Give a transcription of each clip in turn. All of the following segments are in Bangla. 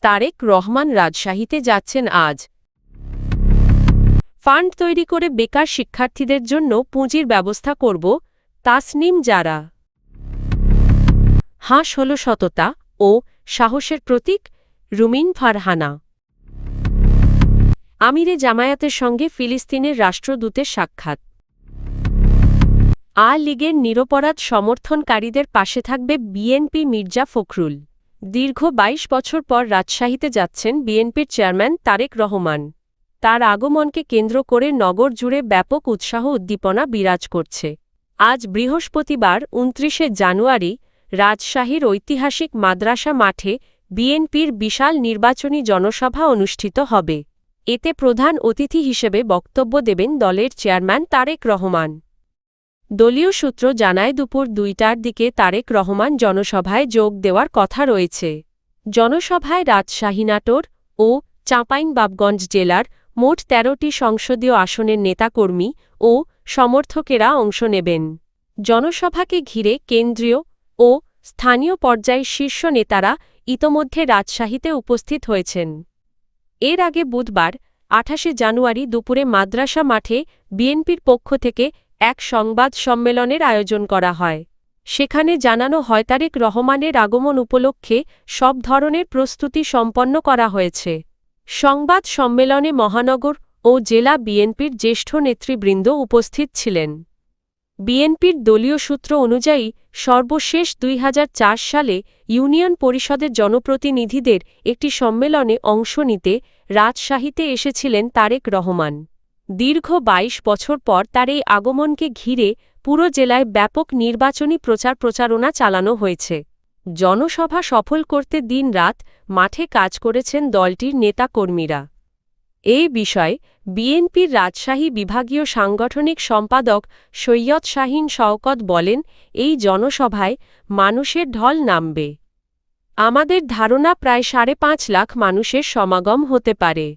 তারেক রহমান রাজশাহীতে যাচ্ছেন আজ। ফান্ড তৈরি করে বেকার শিক্ষার্থীদের জন্য পুঁজির ব্যবস্থা করব, তাসনিম জারা। হাঁস হল সততা ও সাহসের প্রতীক, রুমিন ফারহানা। আমিরে জামায়াতের সঙ্গে ফিলিস্তিনের রাষ্ট্রদূতের সাক্ষাৎ। আ লীগের নিরপরাধ সমর্থনকারীদের পাশে থাকবে বিএনপি, মির্জা ফখরুল। দীর্ঘ ২২ বছর পর রাজশাহীতে যাচ্ছেন বিএনপির চেয়ারম্যান তারেক রহমান। তার আগমনকে কেন্দ্র করে নগর জুড়ে ব্যাপক উৎসাহ উদ্দীপনা বিরাজ করছে। আজ বৃহস্পতিবার ২৯শে জানুয়ারি রাজশাহীর ঐতিহাসিক মাদ্রাসা মাঠে বিএনপির বিশাল নির্বাচনী জনসভা অনুষ্ঠিত হবে। এতে প্রধান অতিথি হিসেবে বক্তব্য দেবেন দলের চেয়ারম্যান তারেক রহমান। দলীয় সূত্র জানায় দুপুর ২টার দিকে তারেক রহমান জনসভায় যোগ দেওয়ার কথা রয়েছে। জনসভায় রাজশাহী, নাটোর ও চাঁপাইনবাবগঞ্জ জেলার মোট ১৩টি সংসদীয় আসনের নেতাকর্মী ও সমর্থকেরা অংশ নেবেন। জনসভাকে ঘিরে কেন্দ্রীয় ও স্থানীয় পর্যায়ের শীর্ষ নেতারা ইতোমধ্যে রাজশাহীতে উপস্থিত হয়েছেন। এর আগে বুধবার ২৮শে জানুয়ারি দুপুরে মাদ্রাসা মাঠে বিএনপির পক্ষ থেকে এক সংবাদ সম্মেলনের আয়োজন করা হয়। সেখানে জানানো হয় তারেক রহমানের আগমন উপলক্ষে সব ধরনের প্রস্তুতি সম্পন্ন করা হয়েছে। সংবাদ সম্মেলনে মহানগর ও জেলা বিএনপির জ্যেষ্ঠ নেতৃবৃন্দ উপস্থিত ছিলেন। বিএনপির দলীয় সূত্র অনুযায়ী সর্বশেষ ২০০৪ সালে ইউনিয়ন পরিষদের জনপ্রতিনিধিদের একটি সম্মেলনে অংশ নিতে রাজশাহীতে এসেছিলেন তারেক রহমান। দীর্ঘ ২২ বছর পর তার এই আগমনকে ঘিরে পুরো জেলায় ব্যাপক নির্বাচনী প্রচারণা চালানো হয়েছে। জনসভা সফল করতে দিন-রাত মাঠে কাজ করেছেন দলটির নেতাকর্মীরা। এই বিষয়ে বিএনপির রাজশাহী বিভাগীয় সাংগঠনিক সম্পাদক সৈয়দ শাহীন শওকত বলেন, এই জনসভায় মানুষের ঢল নামবে। আমাদের ধারণা প্রায় ৫.৫ লাখ মানুষের সমাগম হতে পারে।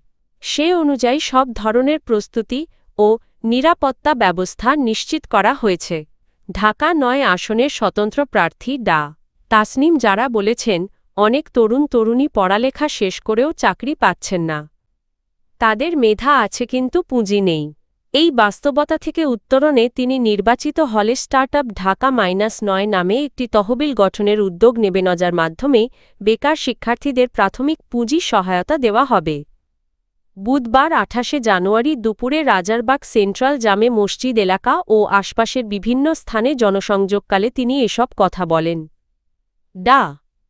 সে অনুযায়ী সব ধরনের প্রস্তুতি ও নিরাপত্তা ব্যবস্থা নিশ্চিত করা হয়েছে। ঢাকা ৯ আসনের স্বতন্ত্র প্রার্থী ডা. তাসনিম জারা বলেছেন, অনেক তরুণ-তরুণী পড়ালেখা শেষ করেও চাকরি পাচ্ছেন না। তাদের মেধা আছে কিন্তু পুঁজি নেই। এই বাস্তবতা থেকে উত্তরণে তিনি নির্বাচিত হলে স্টার্টআপ ঢাকা -৯ নামে একটি তহবিল গঠনের উদ্যোগ নেবেন, যার মাধ্যমে বেকার শিক্ষার্থীদের প্রাথমিক পুঁজি সহায়তা দেওয়া হবে। বুধবার ২৮শে জানুয়ারি দুপুরে রাজারবাগ সেন্ট্রাল জামে মসজিদ এলাকা ও আশপাশের বিভিন্ন স্থানে জনসংযোগকালে তিনি এসব কথা বলেন। ডা.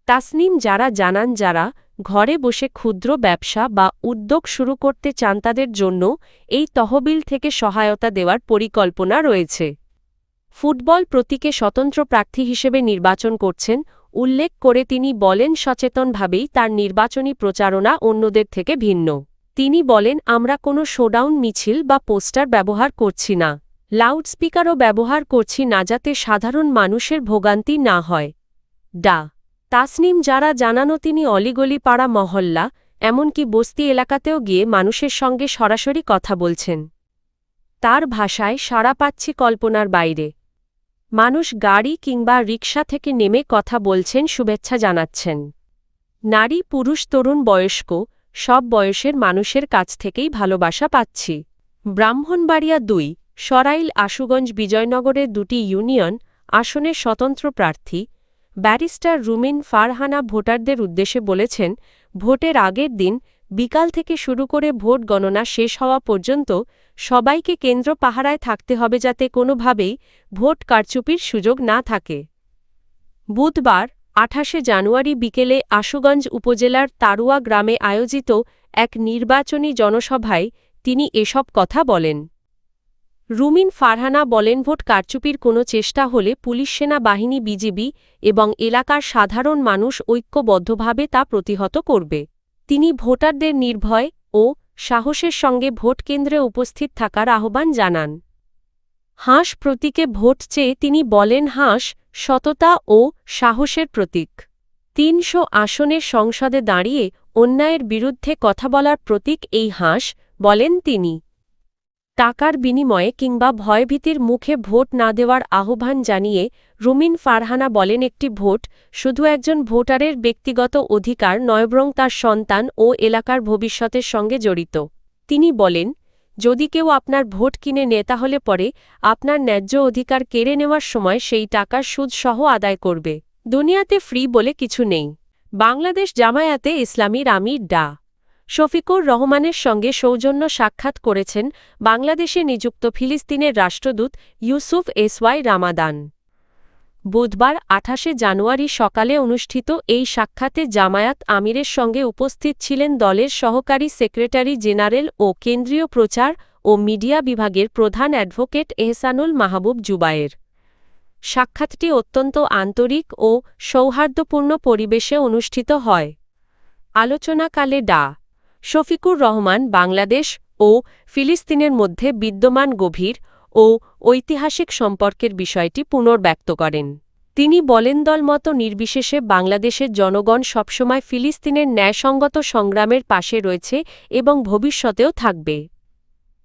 তাসনিম জারা জানান, যারা ঘরে বসে ক্ষুদ্র ব্যবসা বা উদ্যোগ শুরু করতে চান তাদের জন্য এই তহবিল থেকে সহায়তা দেওয়ার পরিকল্পনা রয়েছে। ফুটবল প্রতীকে স্বতন্ত্র প্রার্থী হিসেবে নির্বাচন করছেন উল্লেখ করে তিনি বলেন, সচেতনভাবেই তার নির্বাচনী প্রচারণা অন্যদের থেকে ভিন্ন। তিনি বলেন, আমরা কোনো শোডাউন মিছিল বা পোস্টার ব্যবহার করছি না, লাউডস্পিকারও ব্যবহার করছি না, যাতে সাধারণ মানুষের ভোগান্তি না হয়। ডা. তাসনিম জারা জানানো তিনি অলিগলি, পাড়া মহল্লা, এমনকি বস্তি এলাকাতেও গিয়ে মানুষের সঙ্গে সরাসরি কথা বলছেন। তার ভাষায়, সাড়া পাচ্ছি কল্পনার বাইরে। মানুষ গাড়ি কিংবা রিকশা থেকে নেমে কথা বলছেন, শুভেচ্ছা জানাচ্ছেন। নারী, পুরুষ, তরুণ, বয়স্ক সব বয়সের মানুষের কাছ থেকেই ভালোবাসা পাচ্ছি। ব্রাহ্মণবাড়িয়া ২, সরাইল, আশুগঞ্জ, বিজয়নগরের ২টি ইউনিয়ন আসনের স্বতন্ত্র প্রার্থী ব্যারিস্টার রুমিন ফারহানা ভোটারদের উদ্দেশ্যে বলেছেন, ভোটের আগের দিন বিকাল থেকে শুরু করে ভোট গণনা শেষ হওয়া পর্যন্ত সবাইকে কেন্দ্র পাহারায় থাকতে হবে, যাতে কোনোভাবেই ভোট কারচুপির সুযোগ না থাকে। বুধবার ২৮শে জানুয়ারি বিকেলে আশুগঞ্জ উপজেলার তারুয়া গ্রামে আয়োজিত এক নির্বাচনী জনসভায় তিনি এসব কথা বলেন। রুমিন ফারহানা বলেন, ভোট কারচুপির কোনো চেষ্টা হলে পুলিশ, সেনাবাহিনী, বিজিবি এবং এলাকার সাধারণ মানুষ ঐক্যবদ্ধভাবে তা প্রতিহত করবে। তিনি ভোটারদের নির্ভয় ও সাহসের সঙ্গে ভোট কেন্দ্রে উপস্থিত থাকার আহ্বান জানান। হাঁস প্রতীকে ভোট চেয়ে তিনি বলেন, হাঁস সততা ও সাহসের প্রতীক। ৩০০ আসনের সংসদে দাঁড়িয়ে অন্যায়ের বিরুদ্ধে কথা বলার প্রতীক এই হাঁস, বলেন তিনি। টাকার বিনিময়ে কিংবা ভয়ভীতির মুখে ভোট না দেওয়ার আহ্বান জানিয়ে রুমিন ফারহানা বলেন, একটি ভোট শুধু একজন ভোটারের ব্যক্তিগত অধিকার নয়, বরং তার সন্তান ও এলাকার ভবিষ্যতের সঙ্গে জড়িত। তিনি বলেন, যদি কেউ আপনার ভোট কিনে নেয় তাহলে পরে আপনার ন্যায্য অধিকার কেড়ে নেওয়ার সময় সেই টাকার সুদসহ আদায় করবে। দুনিয়াতে ফ্রি বলে কিছু নেই। বাংলাদেশ জামায়াতে ইসলামীর আমির ডা. শফিকুর রহমানের সঙ্গে সৌজন্য সাক্ষাৎ করেছেন বাংলাদেশে নিযুক্ত ফিলিস্তিনের রাষ্ট্রদূত ইউসুফ এসওয়াই রামাদান। বুধবার ২৮ জানুয়ারি সকালে অনুষ্ঠিত এই সাক্ষাতে জামায়াত আমিরের সঙ্গে উপস্থিত ছিলেন দলের সহকারী সেক্রেটারি জেনারেল ও কেন্দ্রীয় প্রচার ও মিডিয়া বিভাগের প্রধান অ্যাডভোকেট এহসানুল মাহবুব জুবায়ের। সাক্ষাৎটি অত্যন্ত আন্তরিক ও সৌহার্দ্যপূর্ণ পরিবেশে অনুষ্ঠিত হয়। আলোচনাকালে ডা. শফিকুর রহমান বাংলাদেশ ও ফিলিস্তিনের মধ্যে বিদ্যমান গভীর ও ঐতিহাসিক সম্পর্কের বিষয়টি পুনর্ব্যক্ত করেন। তিনি বলেন, দলমত নির্বিশেষে বাংলাদেশের জনগণ সবসময় ফিলিস্তিনের ন্যায়সঙ্গত সংগ্রামের পাশে রয়েছে এবং ভবিষ্যতেও থাকবে।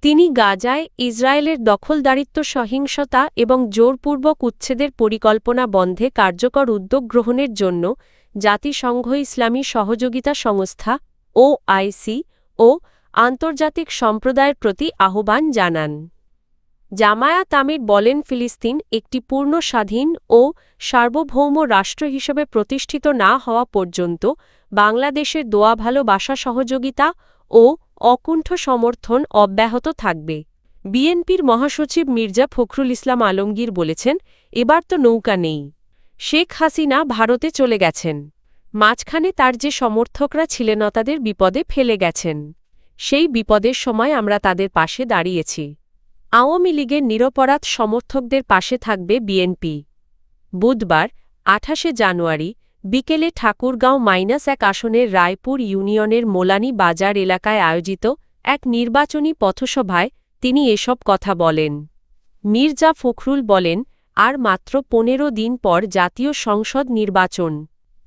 তিনি গাজায় ইসরায়েলের দখলদারিত্ব, সহিংসতা এবং জোরপূর্বক উচ্ছেদের পরিকল্পনা বন্ধে কার্যকর উদ্যোগ গ্রহণের জন্য জাতিসংঘ, ইসলামী সহযোগিতা সংস্থা OIC ও আন্তর্জাতিক সম্প্রদায়ের প্রতি আহ্বান জানান। জামায়াত আমির বলেন, ফিলিস্তিন একটি পূর্ণ স্বাধীন ও সার্বভৌম রাষ্ট্র হিসেবে প্রতিষ্ঠিত না হওয়া পর্যন্ত বাংলাদেশের দোয়া, ভালোবাসা, সহযোগিতা ও অকুণ্ঠ সমর্থন অব্যাহত থাকবে। বিএনপির মহাসচিব মির্জা ফখরুল ইসলাম আলমগীর বলেছেন, এবার তো নৌকা নেই। শেখ হাসিনা ভারতে চলে গেছেন। মাঝখানে তার যে সমর্থকরা ছিলেন তাদের বিপদে ফেলে গেছেন। সেই বিপদের সময় আমরা তাদের পাশে দাঁড়িয়েছি। আওয়ামী লীগের নিরপরাধ সমর্থকদের পাশে থাকবে বিএনপি। বুধবার ২৮ জানুয়ারি বিকেলে ঠাকুরগাঁও -১ আসনের রায়পুর ইউনিয়নের মোলানি বাজার এলাকায় আয়োজিত এক নির্বাচনী পথসভায় তিনি এসব কথা বলেন। মির্জা ফখরুল বলেন, আর মাত্র ১৫ দিন পর জাতীয় সংসদ নির্বাচন।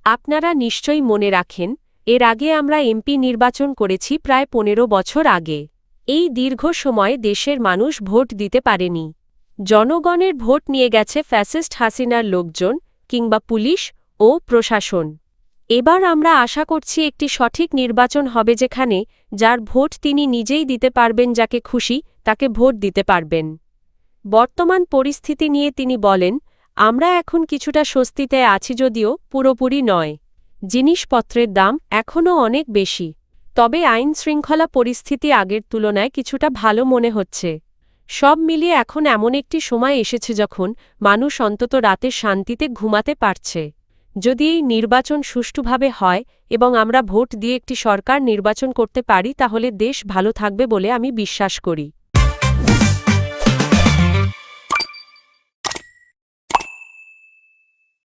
আপনারা নিশ্চয়ই মনে রাখেন, এর আগে আমরা এমপি নির্বাচন করেছি প্রায় ১৫ বছর আগে। এই দীর্ঘ সময়ে দেশের মানুষ ভোট দিতে পারেনি। জনগণের ভোট নিয়ে গেছে ফ্যাসিস্ট হাসিনার লোকজন কিংবা পুলিশ ও প্রশাসন। এবার আমরা আশা করছি একটি সঠিক নির্বাচন হবে, যেখানে যার ভোট তিনি নিজেই দিতে পারবেন, যাকে খুশি তাকে ভোট দিতে পারবেন। বর্তমান পরিস্থিতি নিয়ে তিনি বলেন, আমরা এখন কিছুটা স্বস্তিতে আছি, যদিও পুরোপুরি নয়। জিনিসপত্রের দাম এখনও অনেক বেশি, তবে আইন শৃঙ্খলা পরিস্থিতি আগের তুলনায় কিছুটা ভালো মনে হচ্ছে। সব মিলিয়ে এখন এমন একটি সময় এসেছে যখন মানুষ অন্তত রাতে শান্তিতে ঘুমাতে পারছে। যদি এই নির্বাচন সুষ্ঠুভাবে হয় এবং আমরা ভোট দিয়ে একটি সরকার নির্বাচন করতে পারি, তাহলে দেশ ভালো থাকবে বলে আমি বিশ্বাস করি।